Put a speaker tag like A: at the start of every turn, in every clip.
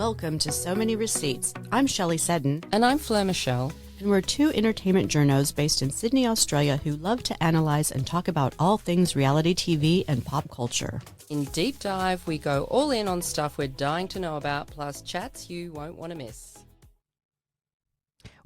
A: Welcome to So Many Receipts. I'm Shelley Seddon.
B: And I'm Fleur Michelle.
A: And we're two entertainment journos based in Sydney, Australia who love to analyze and talk about all things reality TV and pop culture.
B: In Deep Dive, we go all in on stuff we're dying to know about, plus chats you won't want to miss.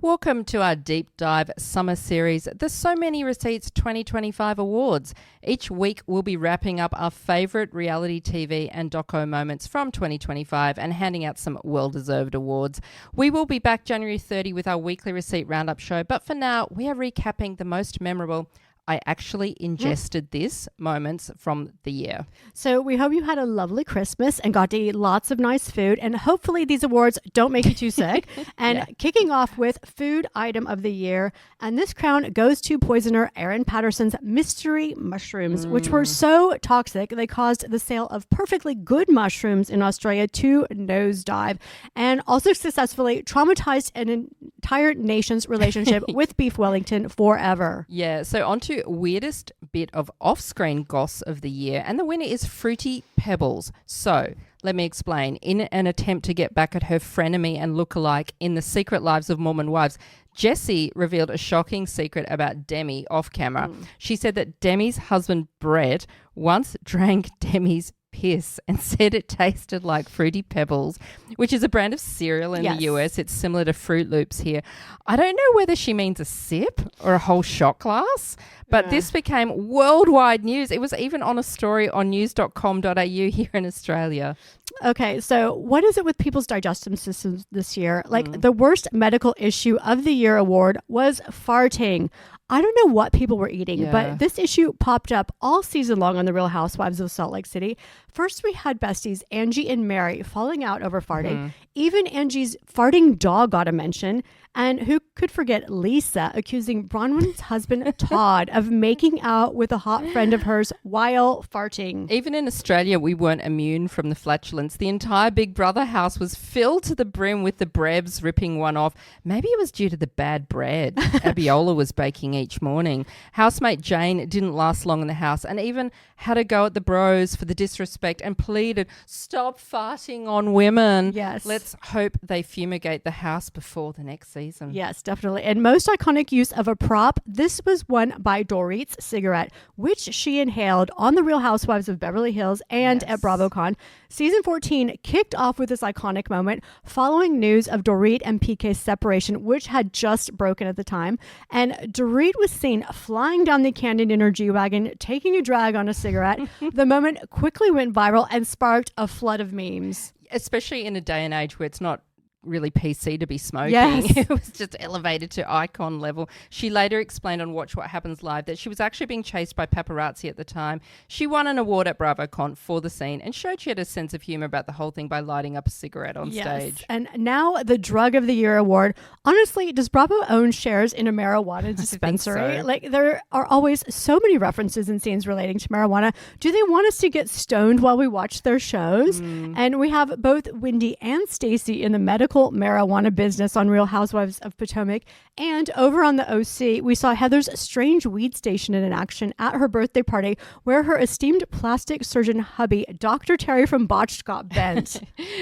B: Welcome to our Deep Dive Summer Series, the So Many Receipts 2025 Awards. Each week we'll be wrapping up our favourite reality TV and doco moments from 2025 and handing out some well-deserved awards. We will be back January 30 with our weekly receipt roundup show, but for now we are recapping the most memorable I actually ingested this moments from the year.
C: So we hope you had a lovely Christmas and got to eat lots of nice food. And hopefully these awards don't make you too sick. And Kicking off with Food Item of the Year. And this crown goes to poisoner Aaron Patterson's mystery mushrooms, which were so toxic they caused the sale of perfectly good mushrooms in Australia to nosedive, and also successfully traumatized an entire nation's relationship with beef Wellington forever.
B: Yeah, so on to weirdest bit of off-screen goss of the year, and the winner is Fruity Pebbles. So let me explain. In an attempt to get back at her frenemy and lookalike in The Secret Lives of Mormon Wives, Jessie revealed a shocking secret about Demi off camera. She said that Demi's husband Brett once drank Demi's piss and said it tasted like Fruity Pebbles, which is a brand of cereal in the US. It's similar to Fruit Loops here. I don't know whether she means a sip or a whole shot glass, but this became worldwide news. It was even on a story on news.com.au here in Australia.
C: Okay, so what is it with people's digestive systems this year? Like the worst medical issue of the year award was farting. I don't know what people were eating, but this issue popped up all season long on The Real Housewives of Salt Lake City. First, we had besties Angie and Mary falling out over farting. Even Angie's farting dog got a mention. And who could forget Lisa accusing Bronwyn's husband Todd of making out with a hot friend of hers while farting.
B: Even in Australia, we weren't immune from the flatulence. The entire Big Brother house was filled to the brim with the Brebs ripping one off. Maybe it was due to the bad bread Abiola was baking each morning. Housemate Jane didn't last long in the house and even had a go at the bros for the disrespect and pleaded, "Stop farting on women."
C: Yes.
B: Let's hope they fumigate the house before the next season.
C: Yes, definitely. And most iconic use of a prop, this was one by Dorit's cigarette, which she inhaled on The Real Housewives of Beverly Hills and at BravoCon. Season 14 kicked off with this iconic moment following news of Dorit and PK's separation, which had just broken at the time. And Dorit was seen flying down the canyon in her G-Wagon, taking a drag on a cigarette. The moment quickly went viral and sparked a flood of memes.
B: Especially in a day and age where it's not really PC to be smoking.
C: Yes.
B: It was just elevated to icon level. She later explained on Watch What Happens Live that she was actually being chased by paparazzi at the time. She won an award at BravoCon for the scene and showed she had a sense of humor about the whole thing by lighting up a cigarette on stage.
C: And now the Drug of the Year award. Honestly, does Bravo own shares in a marijuana dispensary?
B: So.
C: Like, there are always so many references and scenes relating to marijuana. Do they want us to get stoned while we watch their shows? And we have both Wendy and Stacey in the medical marijuana business on Real Housewives of Potomac. And over on the OC, we saw Heather's strange weed station in action at her birthday party, where her esteemed plastic surgeon hubby, Dr. Terry from Botched, got bent.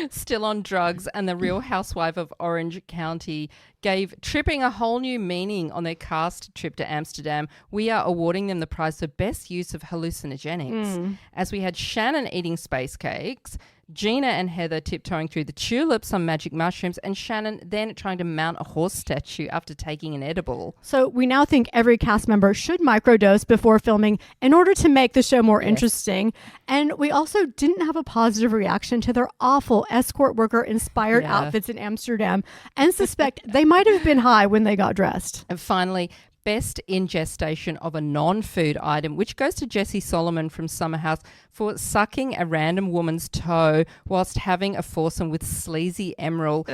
B: Still on drugs, and the Real Housewife of Orange County gave tripping a whole new meaning on their cast trip to Amsterdam. We are awarding them the prize for best use of hallucinogenics. As we had Shannon eating space cakes, Gina and Heather tiptoeing through the tulips on magic mushrooms, and Shannon then trying to mount a horse statue after taking an edible.
C: So we now think every cast member should microdose before filming in order to make the show more interesting. And we also didn't have a positive reaction to their awful escort worker inspired outfits in Amsterdam, and suspect they might have been high when they got dressed.
B: And finally, best ingestation of a non-food item, which goes to Jessie Solomon from Summer House for sucking a random woman's toe whilst having a foursome with sleazy Emerald.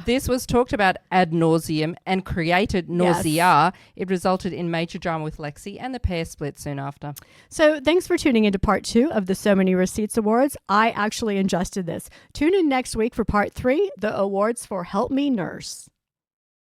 B: This was talked about ad nauseum and created nausea. It resulted in major drama with Lexi, and the pair split soon after.
C: So thanks for tuning into part 2 of the So Many Receipts Awards. I actually ingested this. Tune in next week for part 3, the awards for Help Me Nurse.